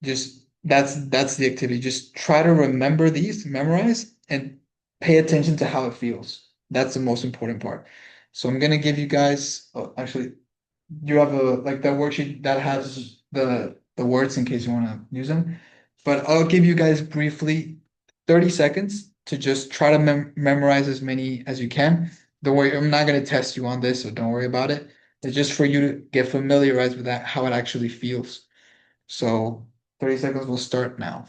Just that's the activity. Just try to remember these, memorize, and pay attention to how it feels. That's the most important part. So I'm gonna give you guys, oh, actually, you have a like that worksheet that has the words in case you want to use them. But I'll give you guys briefly 30 seconds to just try to memorize as many as you can. Don't worry, I'm not going to test you on this, so don't worry about it. It's just for you to get familiarized with that, how it actually feels. So 30 seconds will start now.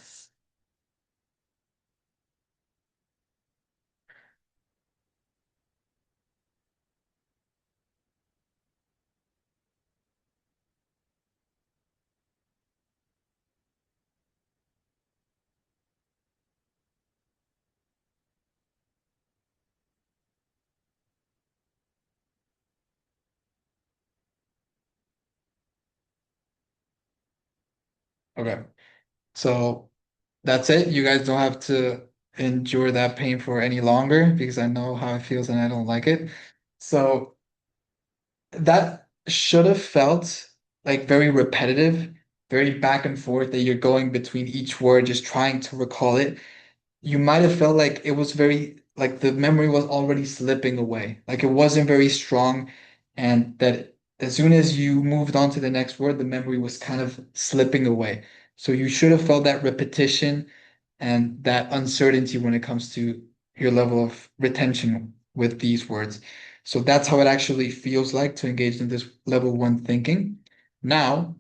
Okay. So that's it. You guys don't have to endure that pain for any longer because I know how it feels and I don't like it. So that should have felt like very repetitive, very back and forth that you're going between each word, just trying to recall it. You might have felt like it was very, like the memory was already slipping away, like it wasn't very strong, and that as soon as you moved on to the next word, the memory was kind of slipping away. So you should have felt that repetition and that uncertainty when it comes to your level of retention with these words. So that's how it actually feels like to engage in this level one thinking. Now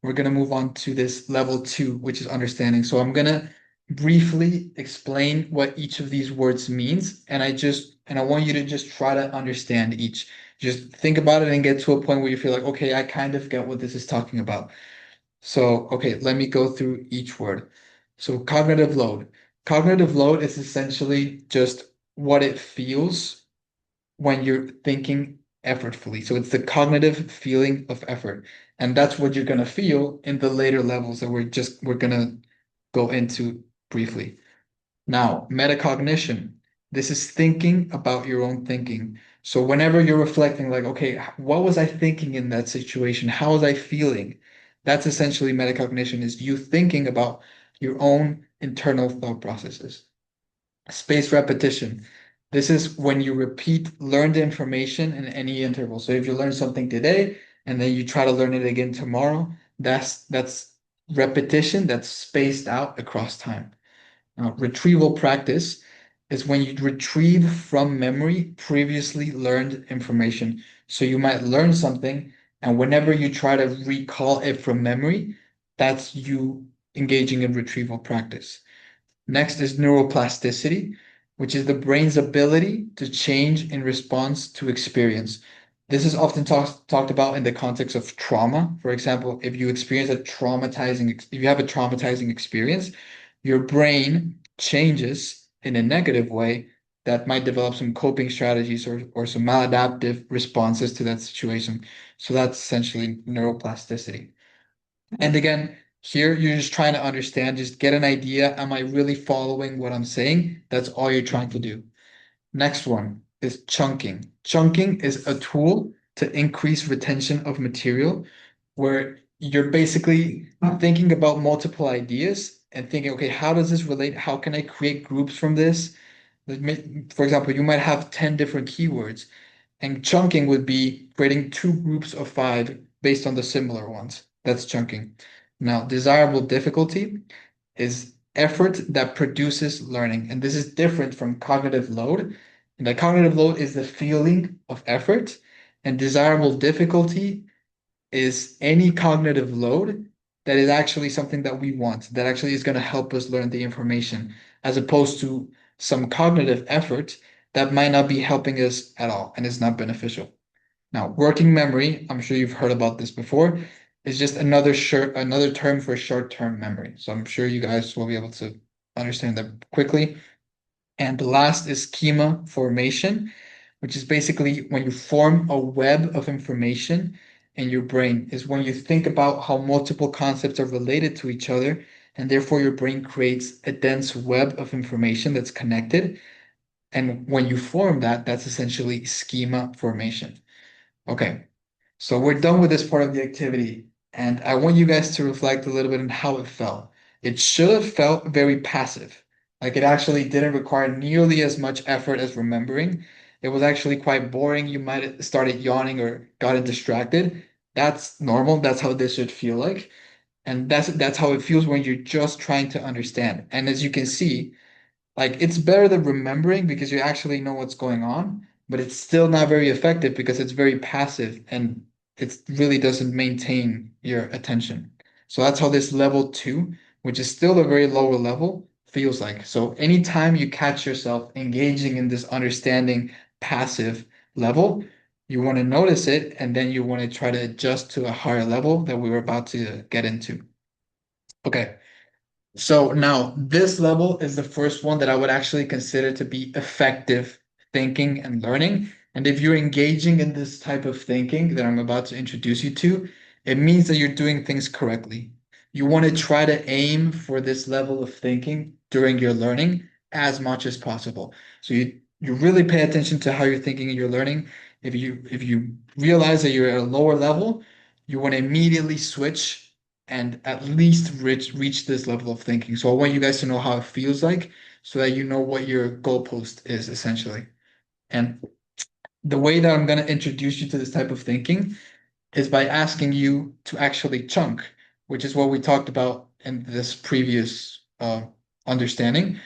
we're going to move on to this level two, which is understanding. So I'm going to briefly explain what each of these words means. And I want you to just try to understand each. Just think about it and get to a point where you feel like, okay, I kind of get what this is talking about. So, okay, let me go through each word. So, cognitive load. Cognitive load is essentially just what it feels when you're thinking effortfully. So, it's the cognitive feeling of effort. And that's what you're going to feel in the later levels that we're going to go into briefly. Now, metacognition. This is thinking about your own thinking. So whenever you're reflecting, like, okay, what was I thinking in that situation? How was I feeling? That's essentially metacognition, is you thinking about your own internal thought processes. Space repetition. This is when you repeat learned information in any interval. So if you learn something today and then you try to learn it again tomorrow, that's repetition that's spaced out across time. Retrieval practice is when you retrieve from memory previously learned information. So you might learn something, and whenever you try to recall it from memory, that's you engaging in retrieval practice. Next is neuroplasticity. which is the brain's ability to change in response to experience. This is often talked about in the context of trauma. For example, if you experience a if you have a traumatizing experience, your brain changes in a negative way that might develop some coping strategies or some maladaptive responses to that situation. So that's essentially neuroplasticity. And again, here you're just trying to understand, just get an idea. Am I really following what I'm saying? That's all you're trying to do. Next one is chunking. Chunking is a tool to increase retention of material where you're basically thinking about multiple ideas and thinking, okay, how does this relate? How can I create groups from this? For example, you might have 10 different keywords, and chunking would be creating two groups of five based on the similar ones. That's chunking. Now, desirable difficulty is effort that produces learning. And this is different from cognitive load. And the cognitive load is the feeling of effort, and desirable difficulty is any cognitive load that is actually something that we want, that actually is going to help us learn the information, as opposed to some cognitive effort that might not be helping us at all and is not beneficial. Now, working memory, I'm sure you've heard about this before, is just another term for short-term memory. So I'm sure you guys will be able to understand that quickly. And the last is schema formation, which is basically when you form a web of information in your brain, is when you think about how multiple concepts are related to each other, and therefore your brain creates a dense web of information that's connected. And when you form that, that's essentially schema formation. Okay, so we're done with this part of the activity, and I want you guys to reflect a little bit on how it felt. It should have felt very passive. Like it actually didn't require nearly as much effort as remembering. It was actually quite boring. You might have started yawning or gotten distracted. That's normal. That's how this should feel like. And that's how it feels when you're just trying to understand. And as you can see, like it's better than remembering because you actually know what's going on, but it's still not very effective because it's very passive and it really doesn't maintain your attention. So that's how this level two, which is still a very lower level, feels like. So anytime you catch yourself engaging in this understanding passive level, you want to notice it and then you want to try to adjust to a higher level that we were about to get into. Okay. So now this level is the first one that I would actually consider to be effective thinking and learning. And if you're engaging in this type of thinking that I'm about to introduce you to, it means that you're doing things correctly. You want to try to aim for this level of thinking during your learning as much as possible. So you really pay attention to how you're thinking and you're learning. If you realize that you're at a lower level, you want to immediately switch and at least reach this level of thinking. So I want you guys to know how it feels like so that you know what your goalpost is essentially. And the way that I'm going to introduce you to this type of thinking is by asking you to actually chunk, which is what we talked about in this previous understanding.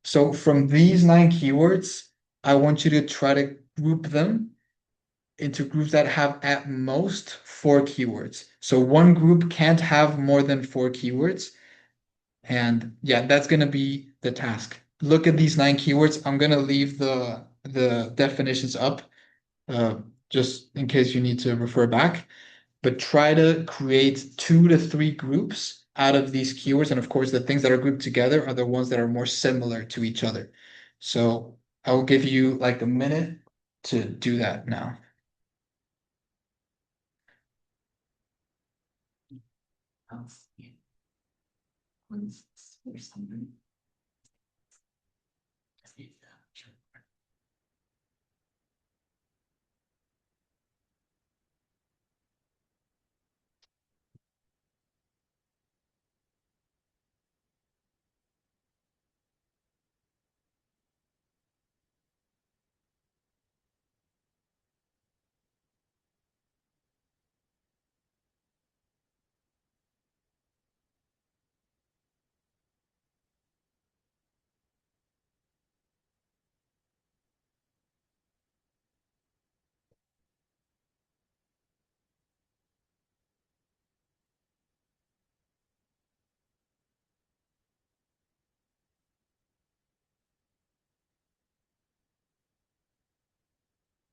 So from these 9 keywords, I want you to try to group them into groups that have at most 4 keywords. So one group can't have more than 4 keywords. And yeah, that's going to be the task. Look at these 9 keywords. I'm going to leave the definitions up just in case you need to refer back. But try to create 2 to 3 groups out of these keywords. And of course, the things that are grouped together are the ones that are more similar to each other. So I will give you like a minute to do that now.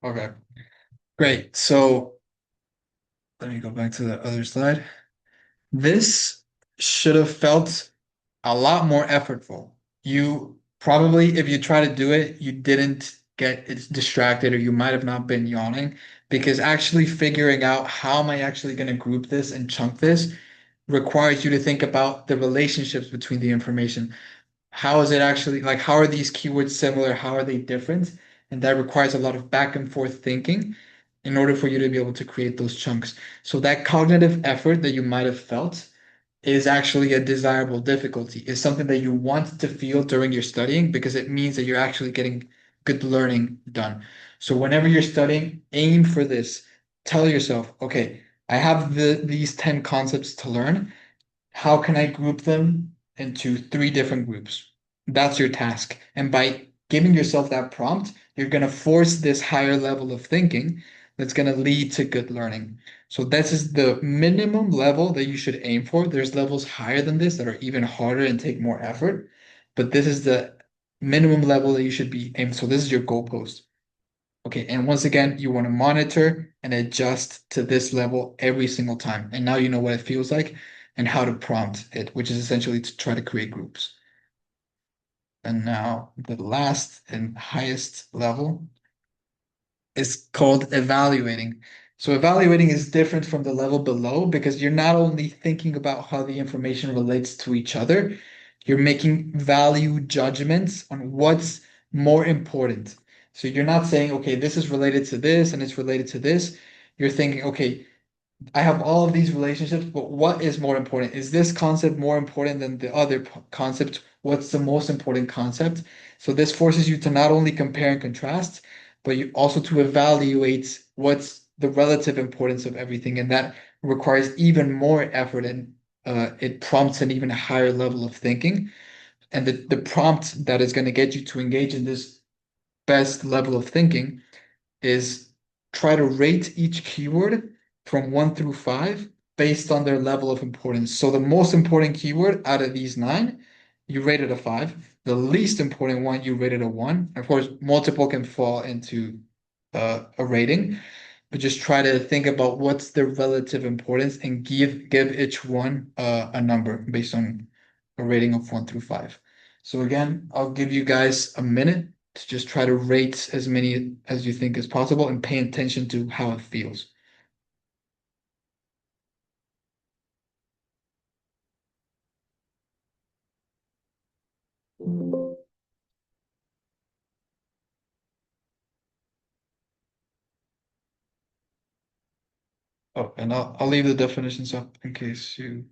Okay, great. So let me go back to the other slide. This should have felt a lot more effortful. You probably, if you try to do it, you didn't get distracted, or you might have not been yawning, because actually figuring out how am I actually going to group this and chunk this requires you to think about the relationships between the information. How is it actually like, how are these keywords similar? How are they different? And that requires a lot of back and forth thinking in order for you to be able to create those chunks. So that cognitive effort that you might have felt is actually a desirable difficulty. It's something that you want to feel during your studying because it means that you're actually getting good learning done. So whenever you're studying, aim for this. Tell yourself, okay, I have these 10 concepts to learn. How can I group them into three different groups? That's your task. And by giving yourself that prompt, you're going to force this higher level of thinking that's going to lead to good learning. So this is the minimum level that you should aim for. There's levels higher than this that are even harder and take more effort, but this is the minimum level that you should be aiming. So this is your goalpost. Okay, and once again, you want to monitor and adjust to this level every single time. And now you know what it feels like and how to prompt it, which is essentially to try to create groups. And now the last and highest level is called evaluating. So evaluating is different from the level below because you're not only thinking about how the information relates to each other, you're making value judgments on what's more important. So you're not saying, okay, this is related to this and it's related to this. You're thinking, okay, I have all of these relationships, but what is more important? Is this concept more important than the other concept? What's the most important concept? So this forces you to not only compare and contrast, but you also to evaluate what's the relative importance of everything. And that requires even more effort, and it prompts an even higher level of thinking. And the prompt that is going to get you to engage in this best level of thinking is try to rate each keyword from 1 through 5 based on their level of importance. So the most important keyword out of these nine, you rated a 5. The least important one, you rated a 1. Of course, multiple can fall into a rating, but just try to think about what's the relative importance and give each one a number based on a rating of 1 through 5. So again, I'll give you guys a minute to just try to rate as many as you think is possible and pay attention to how it feels. Oh, and I'll leave the definitions up in case you.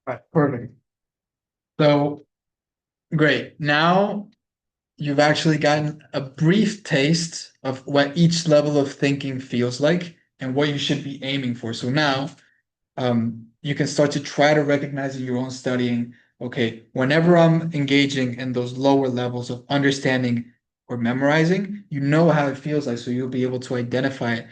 Right, perfect. So great. Now you've actually gotten a brief taste of what each level of thinking feels like and what you should be aiming for. So now you can start to try to recognize in your own studying, okay, whenever I'm engaging in those lower levels of understanding or memorizing, you know how it feels like, so you'll be able to identify it.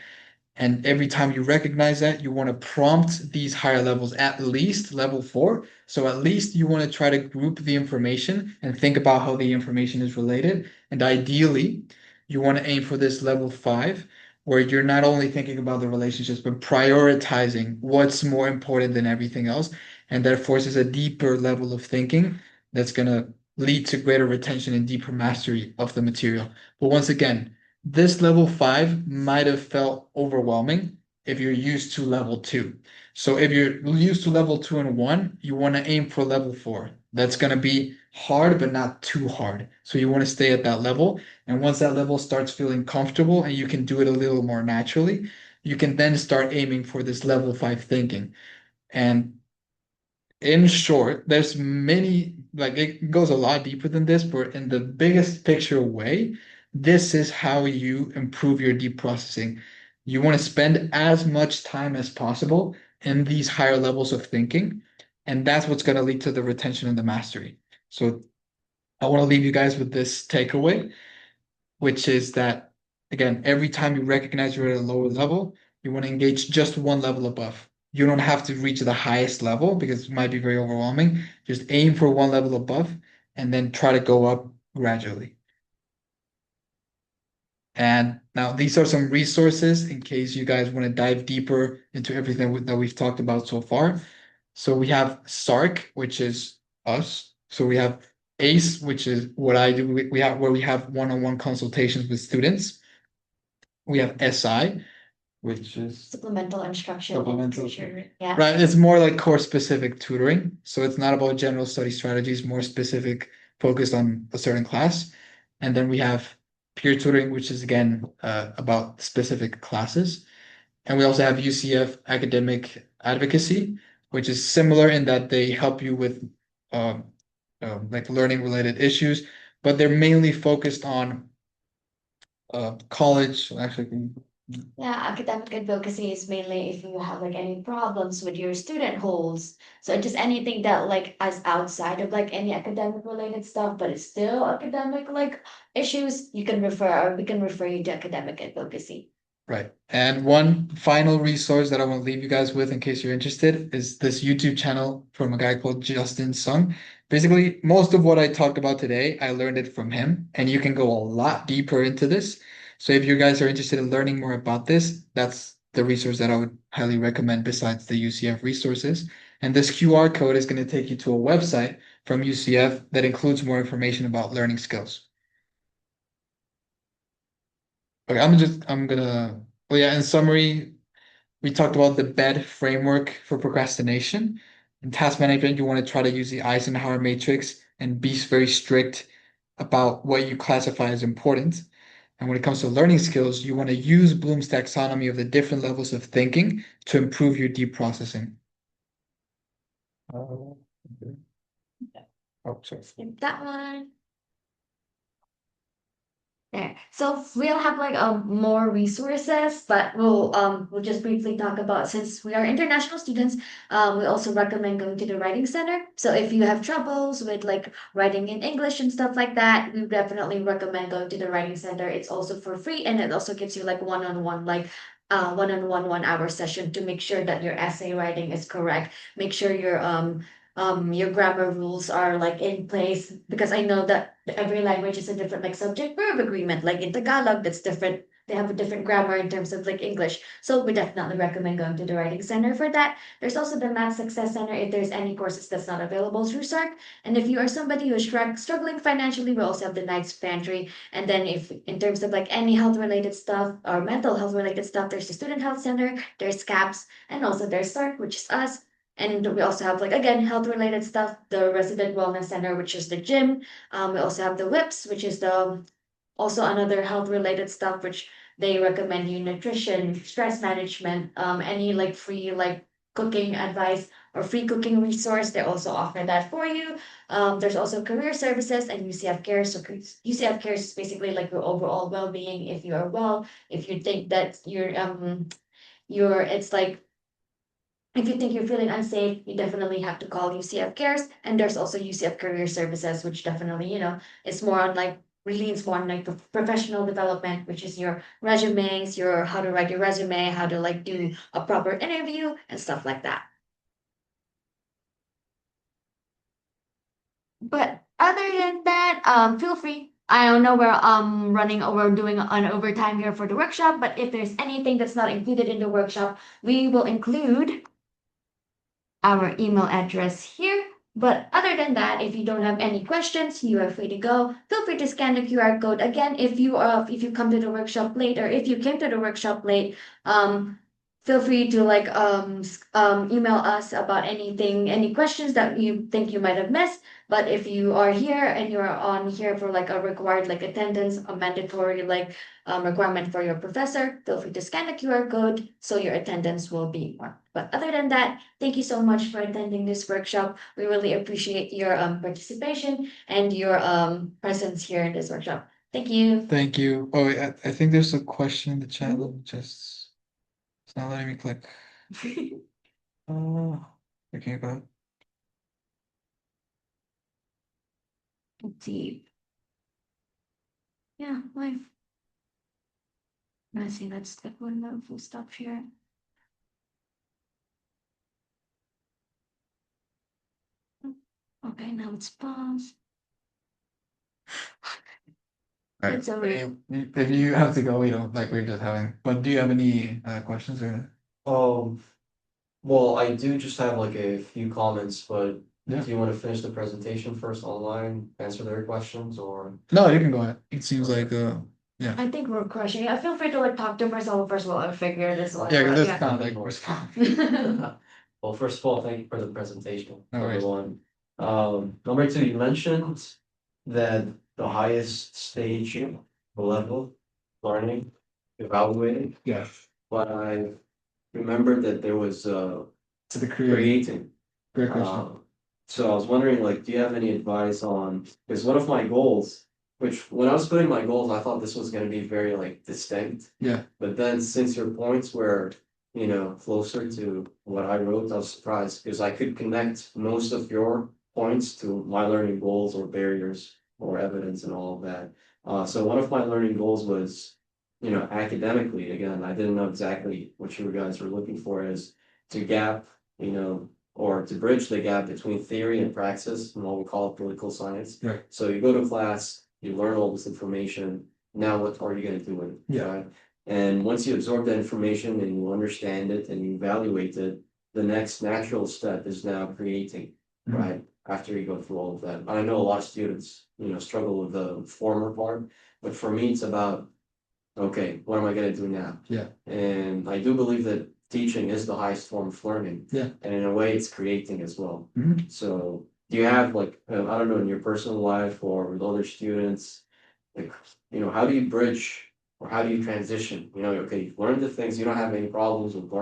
And every time you recognize that, you want to prompt these higher levels, at least level 4. So at least you want to try to group the information and think about how the information is related. And ideally, you want to aim for this level 5, where you're not only thinking about the relationships, but prioritizing what's more important than everything else. And that forces a deeper level of thinking that's going to lead to greater retention and deeper mastery of the material. But once again, this level 5 might have felt overwhelming if you're used to level 2. So if you're used to level 2 and 1, you want to aim for level 4. That's going to be hard, but not too hard. So you want to stay at that level. And once that level starts feeling comfortable and you can do it a little more naturally, you can then start aiming for this level 5 thinking. And in short, there's many, like it goes a lot deeper than this, but in the biggest picture way, this is how you improve your deep processing. You want to spend as much time as possible in these higher levels of thinking, and that's what's going to lead to the retention and the mastery. So I want to leave you guys with this takeaway, which is that, again, every time you recognize you're at a lower level, you want to engage just one level above. You don't have to reach the highest level because it might be very overwhelming. Just aim for one level above and then try to go up gradually. And now these are some resources in case you guys want to dive deeper into everything that we've talked about so far. So we have SARC, which is us. So we have ACE, which is what I do. We have where we have one-on-one consultations with students. We have SI, which is Supplemental instruction. supplemental. Sure. Yeah. Right, it's more like course specific tutoring. So it's not about general study strategies, more specific, focused on a certain class. And then we have peer tutoring, which is again about specific classes. And we also have UCF Academic Advocacy, which is similar in that they help you with um, like learning related issues, but they're mainly focused on college. Actually, Yeah, academic advocacy is mainly if you have like any problems with your student holds. So just anything that like is outside of like any academic related stuff, but it's still academic like issues, you can refer or we can refer you to academic advocacy. right. And one final resource that I want to leave you guys with in case you're interested is this YouTube channel from a guy called Justin Sung. Basically, most of what I talked about today, I learned it from him, and you can go a lot deeper into this. So if you guys are interested in learning more about this, that's the resource that I would highly recommend besides the UCF resources. And this QR code is going to take you to a website from UCF that includes more information about learning skills. Okay, I'm gonna, well, yeah, in summary, we talked about the BED framework for procrastination. In task management, you want to try to use the Eisenhower matrix and be very strict about what you classify as important. And when it comes to learning skills, you want to use Bloom's taxonomy of the different levels of thinking to improve your deep processing. Oh, okay. Oh, sorry. Skip that one. There. So we'll have like more resources, but we'll just briefly talk about since we are international students, we also recommend going to the writing center. So if you have troubles with like writing in English and stuff like that, we definitely recommend going to the writing center. It's also for free and it also gives you like one-on-one like one-on-one 1 hour session to make sure that your essay writing is correct. Make sure your grammar rules are like in place because I know that every language is a different like subject verb agreement. Like in Tagalog, that's different. They have a different grammar in terms of like English. So we definitely recommend going to the writing center for that. There's also the Math Success Center if there's any courses that's not available through SARC. And if you are somebody who's struggling financially, we also have the Night's Pantry. And then if in terms of like any health related stuff or mental health related stuff, there's the Student Health Center, there's CAPS, and also there's SARC, which is us. And we also have like again health related stuff, the resident wellness center, which is the gym. We also have the WIPS, which is the also another health related stuff, which they recommend you nutrition, stress management, any like free like cooking advice or free cooking resource. They also offer that for you. There's also career services and UCF Care. So UCF Care is basically like your overall well being. If you are well, if you think that you're it's like if you think you're feeling unsafe, you definitely have to call UCF Cares. And there's also UCF Career Services, which definitely, it's more on like really it's more on like professional development, which is your resumes, your how to write your resume, how to like do a proper interview and stuff like that. But other than that, feel free. I don't know we're running over doing an overtime here for the workshop, but if there's anything that's not included in the workshop, we will include our email address here. But other than that, if you don't have any questions, you are free to go. Feel free to scan the QR code. Again, if you come to the workshop late or if you came to the workshop late, um, feel free to like email us about anything, any questions that you think you might have missed. But if you are here and you're on here for like a required like attendance, a mandatory like requirement for your professor, feel free to scan the QR code so your attendance will be marked. But other than that, thank you so much for attending this workshop. We really appreciate your participation and your presence here in this workshop. Thank you. Thank you. Oh, I think there's a question in the chat. Let me just, it's not letting me click. Okay, go ahead. Let's see. Yeah, why? Let's see, let's get one more full stop here. Okay, now it's paused. All right. It's over. If you have to go, we don't, like, we're just having, but do you have any questions or? Well, I do just have like a few comments, but Yeah. do you want to finish the presentation first online, answer their questions, or? No, you can go ahead. It seems like, yeah. I think we're crushing it. I feel free to like talk to myself first while I figure this one Yeah, out. because Yeah. that's kind of like response. Well, first of all, thank you for the presentation, No number worries. one. Number two, you mentioned that the highest stage level learning evaluating, Yeah. but I remembered that there was To the creator. creating. Great question. So I was wondering, like, do you have any advice on, because one of my goals, which when I was putting my goals, I thought this was gonna be very like distinct. Yeah. But then since your points were, you know, closer to what I wrote, I was surprised because I could connect most of your points to my learning goals or barriers or evidence and all of that. So one of my learning goals was, you know, academically, again, I didn't know exactly what you guys were looking for is to gap, you know, or to bridge the gap between theory and praxis and what we call political science. Right. So you go to class, you learn all this information. Now what are you gonna do with it? Yeah. Right? And once you absorb that information and you understand it and you evaluate it, the next natural step is now creating, Mhm. right? After you go through all of that. And I know a lot of students, you know, struggle with the former part, but for me, it's about, okay, what am I gonna do now? Yeah. And I do believe that teaching is the highest form of learning. Yeah. And in a way, it's creating as well. Mhm. So do you have like, I don't know, in your personal life or with other students, like, you know, how do you bridge or how do you transition? You know, okay, you've learned the things, you don't have any problems with learning.